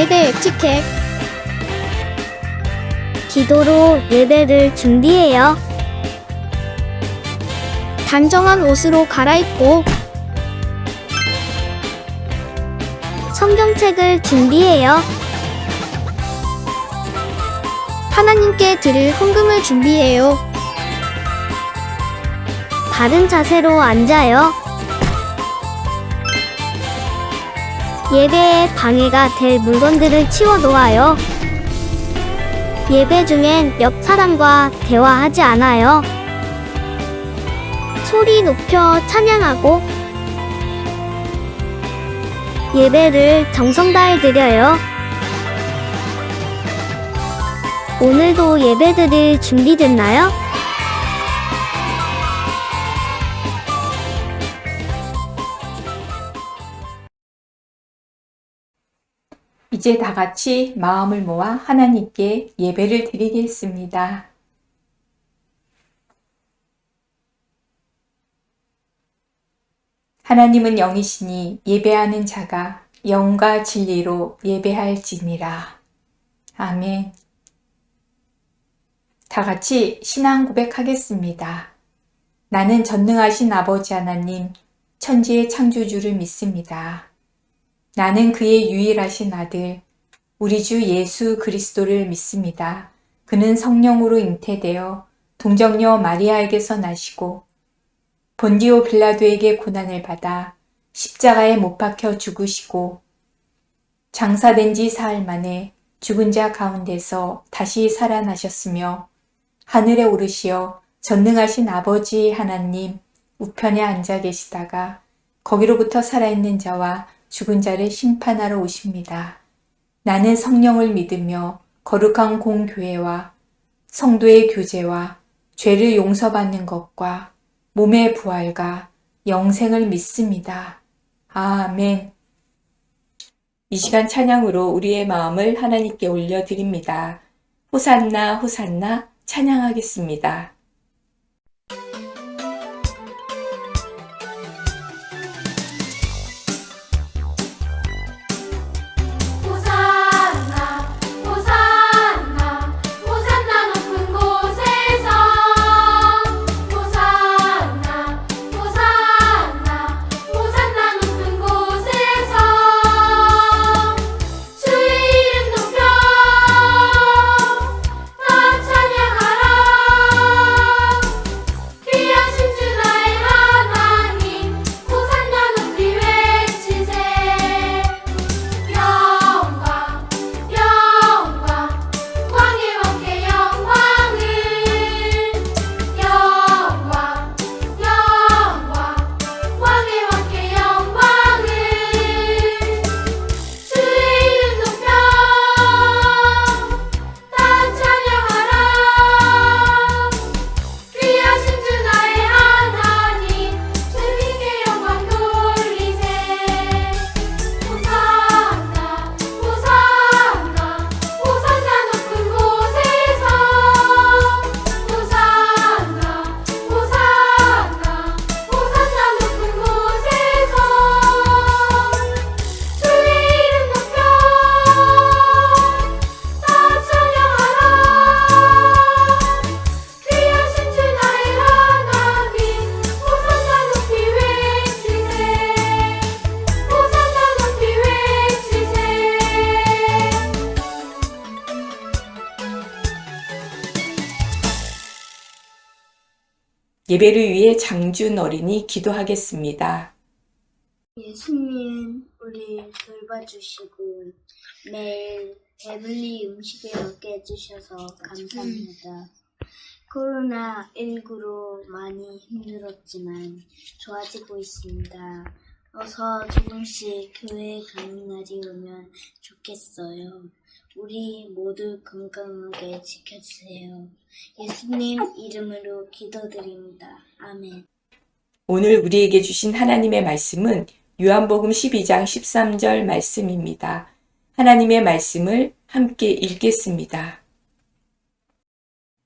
예배 에티켓. 기도로 예배를 준비해요. 단정한 옷으로 갈아입고 성경책을 준비해요. 하나님께 드릴 헌금을 준비해요. 바른 자세로 앉아요. 예배에 방해가 될 물건들을 치워놓아요. 예배 중엔 옆 사람과 대화하지 않아요. 소리 높여 찬양하고 예배를 정성 다해 드려요. 오늘도 예배 드릴 준비됐나요? 이제 다 같이 마음을 모아 하나님께 예배를 드리겠습니다. 하나님은 영이시니 예배하는 자가 영과 진리로 예배할지니라. 아멘. 다 같이 신앙 고백하겠습니다. 나는 전능하신 아버지 하나님, 천지의 창조주를 믿습니다. 나는 그의 유일하신 아들, 우리 주 예수 그리스도를 믿습니다. 그는 성령으로 잉태되어 동정녀 마리아에게서 나시고 본디오 빌라도에게 고난을 받아 십자가에 못 박혀 죽으시고 장사된 지 사흘 만에 죽은 자 가운데서 다시 살아나셨으며 하늘에 오르시어 전능하신 아버지 하나님 우편에 앉아 계시다가 거기로부터 살아있는 자와 죽은 자를 심판하러 오십니다. 나는 성령을 믿으며 거룩한 공교회와 성도의 교제와 죄를 용서받는 것과 몸의 부활과 영생을 믿습니다. 아멘. 이 시간 찬양으로 우리의 마음을 하나님께 올려드립니다. 호산나 호산나 찬양하겠습니다. 예배를 위해 장준 어린이 기도하겠습니다. 예수님, 우리 돌봐주시고 매일 배불리 음식을 먹게 해주셔서 감사합니다. 코로나19로 많이 힘들었지만 좋아지고 있습니다. 어서 조금씩 교회에 가는 날이 오면 좋겠어요. 우리 모두 건강하게 지켜주세요. 예수님 이름으로 기도드립니다. 아멘. 오늘 우리에게 주신 하나님의 말씀은 요한복음 12장 13절 말씀입니다. 하나님의 말씀을 함께 읽겠습니다.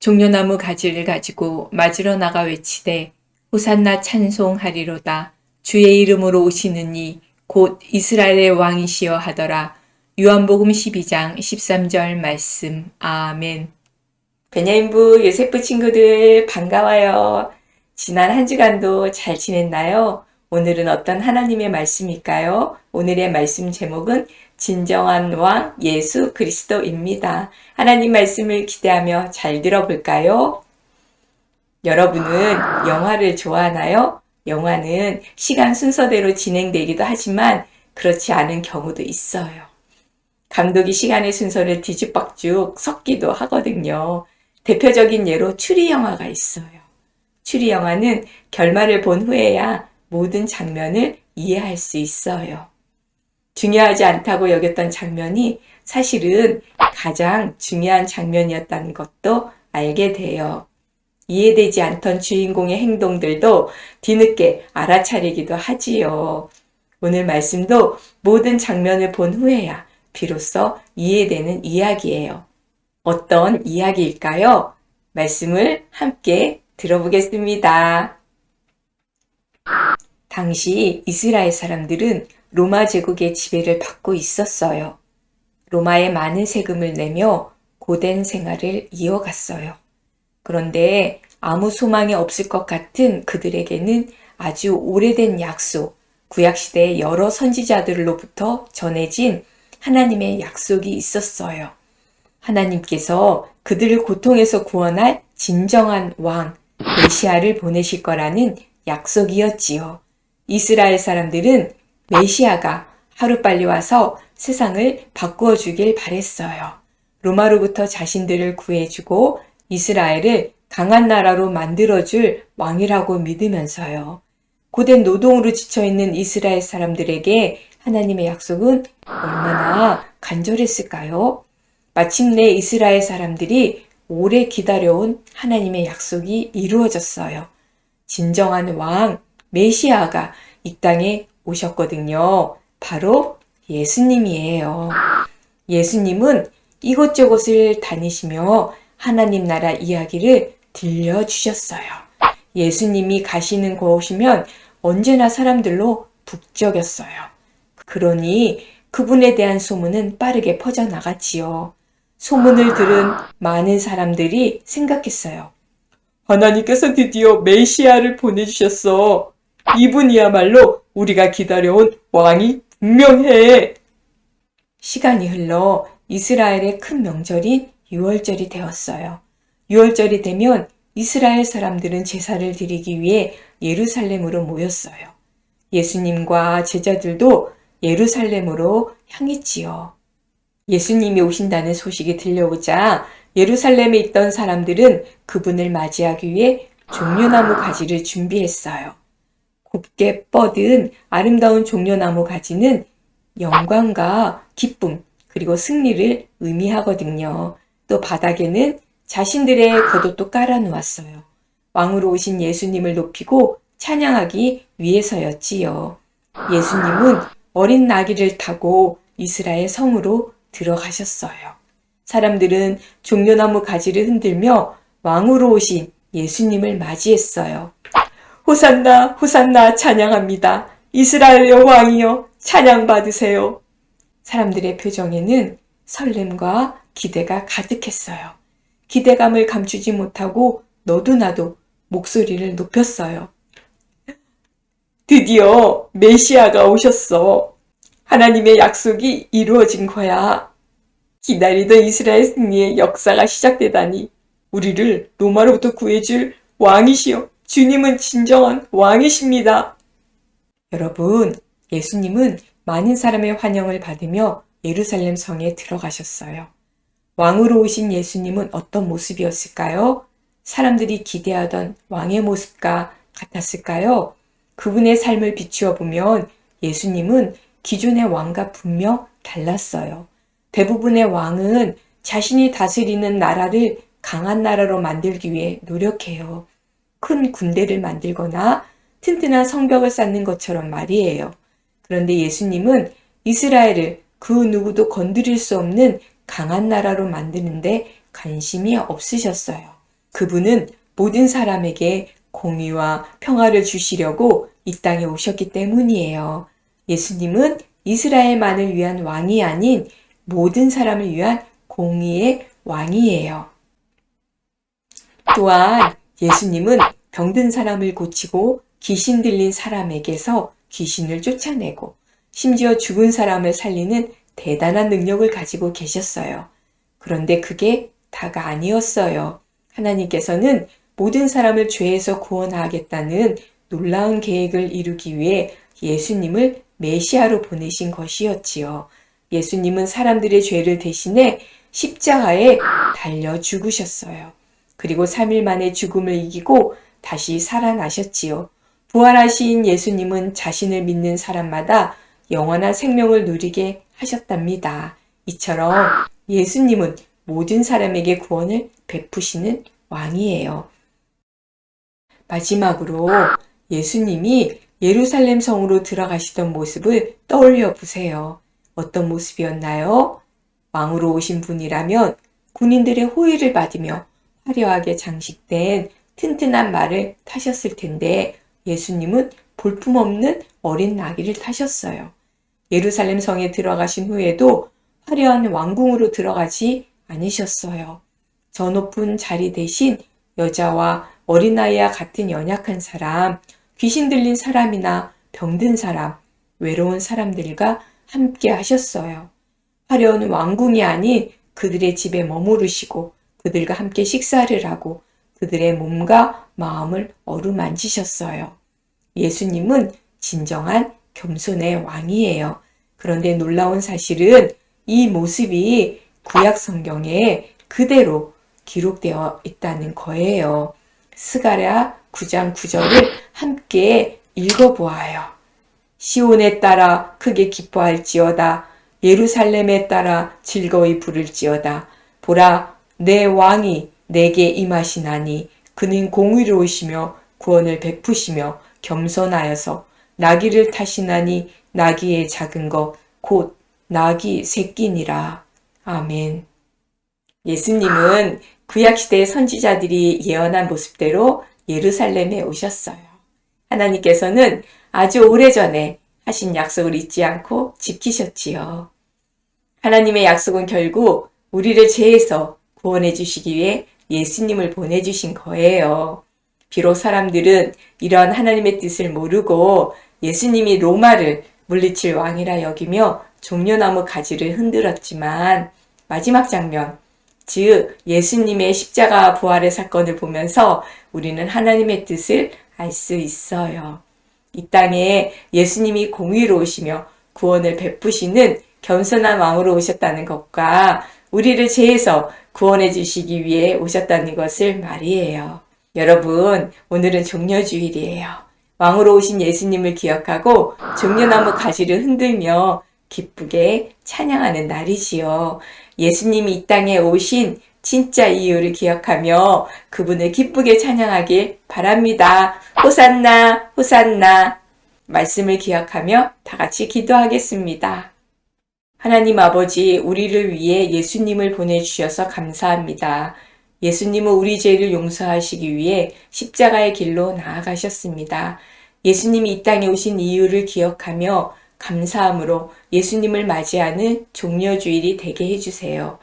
종려나무 가지를 가지고 맞으러 나가 외치되 호산나 찬송하리로다. 주의 이름으로 오시는 이 곧 이스라엘의 왕이시여 하더라. 요한복음 12장 13절 말씀. 아멘. 베냐민부 요세프 친구들 반가워요. 지난 한 주간도 잘 지냈나요? 오늘은 어떤 하나님의 말씀일까요? 오늘의 말씀 제목은 진정한 왕 예수 그리스도입니다. 하나님 말씀을 기대하며 잘 들어볼까요? 여러분은 영화를 좋아하나요? 영화는 시간 순서대로 진행되기도 하지만 그렇지 않은 경우도 있어요. 감독이 시간의 순서를 뒤죽박죽 섞기도 하거든요. 대표적인 예로 추리 영화가 있어요. 추리 영화는 결말을 본 후에야 모든 장면을 이해할 수 있어요. 중요하지 않다고 여겼던 장면이 사실은 가장 중요한 장면이었다는 것도 알게 돼요. 이해되지 않던 주인공의 행동들도 뒤늦게 알아차리기도 하지요. 오늘 말씀도 모든 장면을 본 후에야 비로소 이해되는 이야기예요. 어떤 이야기일까요? 말씀을 함께 들어보겠습니다. 당시 이스라엘 사람들은 로마 제국의 지배를 받고 있었어요. 로마에 많은 세금을 내며 고된 생활을 이어갔어요. 그런데 아무 소망이 없을 것 같은 그들에게는 아주 오래된 약속, 구약시대의 여러 선지자들로부터 전해진 하나님의 약속이 있었어요. 하나님께서 그들을 고통에서 구원할 진정한 왕, 메시아를 보내실 거라는 약속이었지요. 이스라엘 사람들은 메시아가 하루빨리 와서 세상을 바꾸어 주길 바랬어요. 로마로부터 자신들을 구해주고 이스라엘을 강한 나라로 만들어줄 왕이라고 믿으면서요. 고된 노동으로 지쳐있는 이스라엘 사람들에게 하나님의 약속은 얼마나 간절했을까요? 마침내 이스라엘 사람들이 오래 기다려온 하나님의 약속이 이루어졌어요. 진정한 왕, 메시아가 이 땅에 오셨거든요. 바로 예수님이에요. 예수님은 이곳저곳을 다니시며 하나님 나라 이야기를 들려주셨어요. 예수님이 가시는 곳이면 언제나 사람들로 북적였어요. 그러니 그분에 대한 소문은 빠르게 퍼져나갔지요. 소문을 들은 많은 사람들이 생각했어요. 하나님께서 드디어 메시아를 보내주셨어. 이분이야말로 우리가 기다려온 왕이 분명해. 시간이 흘러 이스라엘의 큰 명절인 유월절이 되었어요. 유월절이 되면 이스라엘 사람들은 제사를 드리기 위해 예루살렘으로 모였어요. 예수님과 제자들도 예루살렘으로 향했지요. 예수님이 오신다는 소식이 들려오자 예루살렘에 있던 사람들은 그분을 맞이하기 위해 종려나무 가지를 준비했어요. 곱게 뻗은 아름다운 종려나무 가지는 영광과 기쁨 그리고 승리를 의미하거든요. 또 바닥에는 자신들의 겉옷도 깔아놓았어요. 왕으로 오신 예수님을 높이고 찬양하기 위해서였지요. 예수님은 어린 나귀를 타고 이스라엘 성으로 들어가셨어요. 사람들은 종려나무 가지를 흔들며 왕으로 오신 예수님을 맞이했어요. 호산나, 호산나 찬양합니다. 이스라엘의 왕이여 찬양받으세요. 사람들의 표정에는 설렘과 기대가 가득했어요. 기대감을 감추지 못하고 너도 나도 목소리를 높였어요. 드디어 메시아가 오셨어. 하나님의 약속이 이루어진 거야. 기다리던 이스라엘 승리의 역사가 시작되다니 우리를 로마로부터 구해줄 왕이시여. 주님은 진정한 왕이십니다. 여러분, 예수님은 많은 사람의 환영을 받으며 예루살렘 성에 들어가셨어요. 왕으로 오신 예수님은 어떤 모습이었을까요? 사람들이 기대하던 왕의 모습과 같았을까요? 그분의 삶을 비추어 보면 예수님은 기존의 왕과 분명 달랐어요. 대부분의 왕은 자신이 다스리는 나라를 강한 나라로 만들기 위해 노력해요. 큰 군대를 만들거나 튼튼한 성벽을 쌓는 것처럼 말이에요. 그런데 예수님은 이스라엘을 그 누구도 건드릴 수 없는 강한 나라로 만드는데 관심이 없으셨어요. 그분은 모든 사람에게 공의와 평화를 주시려고 이 땅에 오셨기 때문이에요. 예수님은 이스라엘만을 위한 왕이 아닌 모든 사람을 위한 공의의 왕이에요. 또한 예수님은 병든 사람을 고치고 귀신 들린 사람에게서 귀신을 쫓아내고 심지어 죽은 사람을 살리는 대단한 능력을 가지고 계셨어요. 그런데 그게 다가 아니었어요. 하나님께서는 모든 사람을 죄에서 구원하겠다는 놀라운 계획을 이루기 위해 예수님을 메시아로 보내신 것이었지요. 예수님은 사람들의 죄를 대신해 십자가에 달려 죽으셨어요. 그리고 3일 만에 죽음을 이기고 다시 살아나셨지요. 부활하신 예수님은 자신을 믿는 사람마다 영원한 생명을 누리게 하셨답니다. 이처럼 예수님은 모든 사람에게 구원을 베푸시는 왕이에요. 마지막으로 예수님이 예루살렘 성으로 들어가시던 모습을 떠올려 보세요. 어떤 모습이었나요? 왕으로 오신 분이라면 군인들의 호의를 받으며 화려하게 장식된 튼튼한 말을 타셨을 텐데 예수님은 볼품없는 어린 나귀를 타셨어요. 예루살렘 성에 들어가신 후에도 화려한 왕궁으로 들어가지 않으셨어요. 저 높은 자리 대신 여자와 어린아이와 같은 연약한 사람, 귀신 들린 사람이나 병든 사람, 외로운 사람들과 함께 하셨어요. 화려한 왕궁이 아닌 그들의 집에 머무르시고 그들과 함께 식사를 하고 그들의 몸과 마음을 어루만지셨어요. 예수님은 진정한 겸손의 왕이에요. 그런데 놀라운 사실은 이 모습이 구약 성경에 그대로 기록되어 있다는 거예요. 스가랴 9장 9절을 함께 읽어보아요. 시온에 따라 크게 기뻐할지어다. 예루살렘에 따라 즐거이 부를지어다. 보라, 내 왕이 내게 임하시나니 그는 공의로우시며 구원을 베푸시며 겸손하여서 나귀를 타시나니 나귀의 작은 것 곧 나귀 새끼니라. 아멘. 예수님은 구약시대의 선지자들이 예언한 모습대로 예루살렘에 오셨어요. 하나님께서는 아주 오래전에 하신 약속을 잊지 않고 지키셨지요. 하나님의 약속은 결국 우리를 죄에서 구원해 주시기 위해 예수님을 보내주신 거예요. 비록 사람들은 이런 하나님의 뜻을 모르고 예수님이 로마를 물리칠 왕이라 여기며 종려나무 가지를 흔들었지만 마지막 장면, 즉 예수님의 십자가 부활의 사건을 보면서 우리는 하나님의 뜻을 알 수 있어요. 이 땅에 예수님이 공의로우시며 구원을 베푸시는 겸손한 왕으로 오셨다는 것과 우리를 죄에서 구원해 주시기 위해 오셨다는 것을 말이에요. 여러분, 오늘은 종려주일이에요. 왕으로 오신 예수님을 기억하고 종려나무 가지를 흔들며 기쁘게 찬양하는 날이지요. 예수님이 이 땅에 오신 진짜 이유를 기억하며 그분을 기쁘게 찬양하길 바랍니다. 호산나, 호산나. 말씀을 기억하며 다 같이 기도하겠습니다. 하나님 아버지, 우리를 위해 예수님을 보내주셔서 감사합니다. 예수님은 우리 죄를 용서하시기 위해 십자가의 길로 나아가셨습니다. 예수님이 이 땅에 오신 이유를 기억하며 감사함으로 예수님을 맞이하는 종려주일이 되게 해주세요.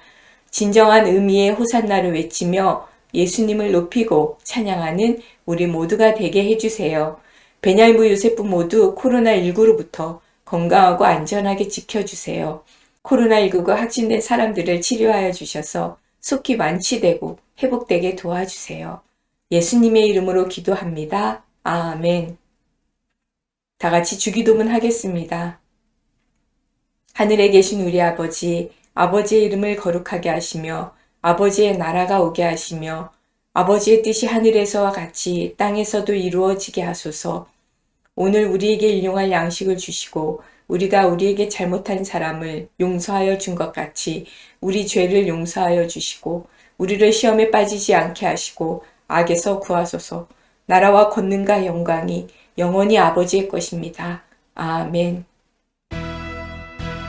진정한 의미의 호산나를 외치며 예수님을 높이고 찬양하는 우리 모두가 되게 해주세요. 베냐민부 요셉부 모두 코로나19로부터 건강하고 안전하게 지켜주세요. 코로나19가 확진된 사람들을 치료하여 주셔서 속히 완치되고 회복되게 도와주세요. 예수님의 이름으로 기도합니다. 아멘. 다 같이 주기도문 하겠습니다. 하늘에 계신 우리 아버지, 아버지의 이름을 거룩하게 하시며 아버지의 나라가 오게 하시며 아버지의 뜻이 하늘에서와 같이 땅에서도 이루어지게 하소서. 오늘 우리에게 일용할 양식을 주시고 우리가 우리에게 잘못한 사람을 용서하여 준 것 같이 우리 죄를 용서하여 주시고 우리를 시험에 빠지지 않게 하시고 악에서 구하소서. 나라와 권능과 영광이 영원히 아버지의 것입니다. 아멘.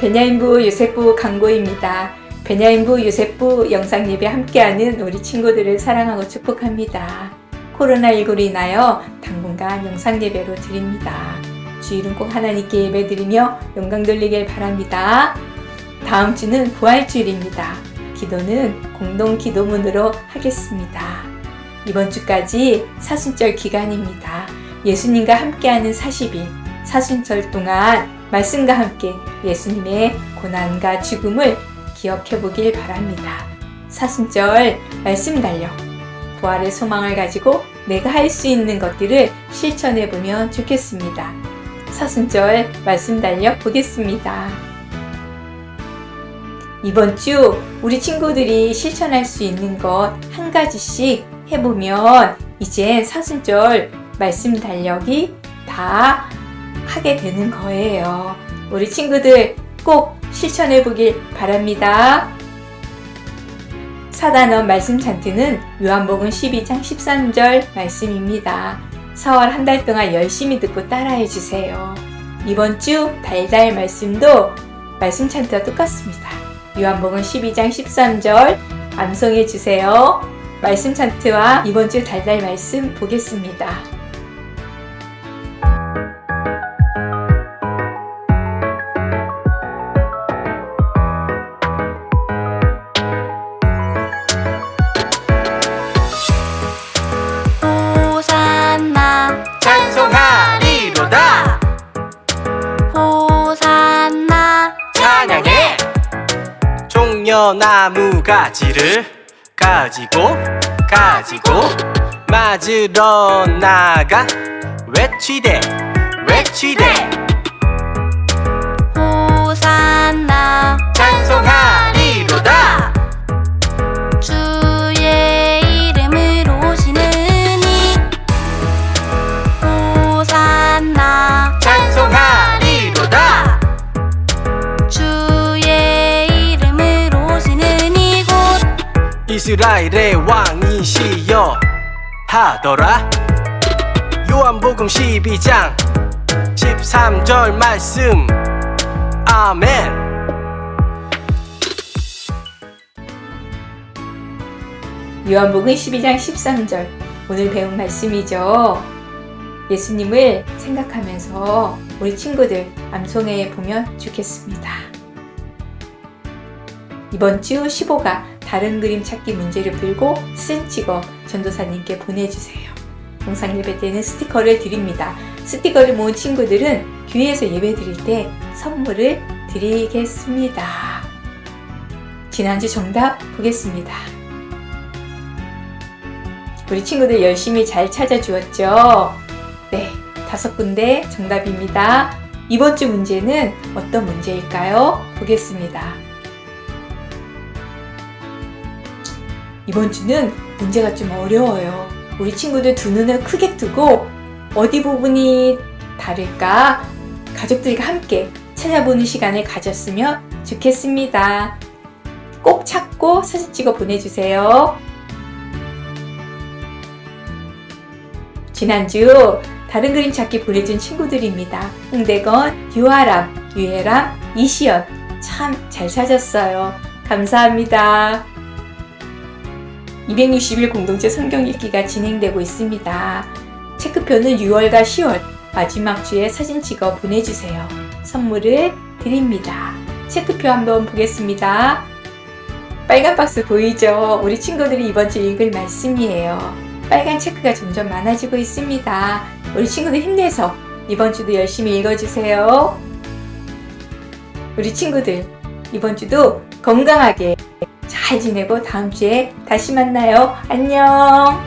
베냐민부 요셉부 강고입니다. 베냐민부 요셉부 영상예배 함께하는 우리 친구들을 사랑하고 축복합니다. 코로나19로 인하여 당분간 영상예배로 드립니다. 주일은 꼭 하나님께 예배드리며 영광 돌리길 바랍니다. 다음 주는 부활주일입니다. 기도는 공동 기도문으로 하겠습니다. 이번 주까지 사순절 기간입니다. 예수님과 함께하는 40일, 사순절 동안 말씀과 함께 예수님의 고난과 죽음을 기억해 보길 바랍니다. 사순절 말씀 달력, 부활의 소망을 가지고 내가 할 수 있는 것들을 실천해 보면 좋겠습니다. 사순절 말씀 달력 보겠습니다. 이번 주 우리 친구들이 실천할 수 있는 것 한 가지씩 해보면 이제 사순절 말씀 달력이 다 하게 되는 거예요. 우리 친구들 꼭 실천해 보길 바랍니다. 4단원 말씀 찬트는 요한복음 12장 13절 말씀입니다. 4월 한 달 동안 열심히 듣고 따라해 주세요. 이번 주 달달 말씀도 말씀 찬트와 똑같습니다. 요한복음 12장 13절 암송해 주세요. 말씀 찬트와 이번 주 달달 말씀 보겠습니다. 호산나 찬송하리로다 호산나 찬양해 종려나무 가지를 가지고 맞으러 나가 외치되 호산나 찬송하리로다 주의 이름으로 오시는 이 호산나 찬송하리로다 주의 이름으로 오시는 이곳 이스라엘의 왕이시여 하더라. 요한복음 12장 13절 말씀 아멘. 요한복음 12장 13절 오늘 배운 말씀이죠. 예수님을 생각하면서 우리 친구들 암송해 보면 좋겠습니다. 이번 주 15가 다른 그림 찾기 문제를 풀고 사진 찍어 전도사님께 보내주세요. 영상 예배 때는 스티커를 드립니다. 스티커를 모은 친구들은 교회에서 예배 드릴 때 선물을 드리겠습니다. 지난주 정답 보겠습니다. 우리 친구들 열심히 잘 찾아주었죠? 네, 5군데 정답입니다. 이번 주 문제는 어떤 문제일까요? 보겠습니다. 이번 주는 문제가 좀 어려워요. 우리 친구들 두 눈을 크게 뜨고 어디 부분이 다를까 가족들과 함께 찾아보는 시간을 가졌으면 좋겠습니다. 꼭 찾고 사진 찍어 보내주세요. 지난주 다른 그림 찾기 보내준 친구들입니다. 홍대건, 유아람, 유혜람, 이시연 참 잘 찾았어요. 감사합니다. 260일 공동체 성경 읽기가 진행되고 있습니다. 체크표는 6월과 10월 마지막 주에 사진 찍어 보내주세요. 선물을 드립니다. 체크표 한번 보겠습니다. 빨간 박스 보이죠? 우리 친구들이 이번 주 읽을 말씀이에요. 빨간 체크가 점점 많아지고 있습니다. 우리 친구들 힘내서 이번 주도 열심히 읽어주세요. 우리 친구들 이번 주도 건강하게 잘 지내고 다음 주에 다시 만나요. 안녕.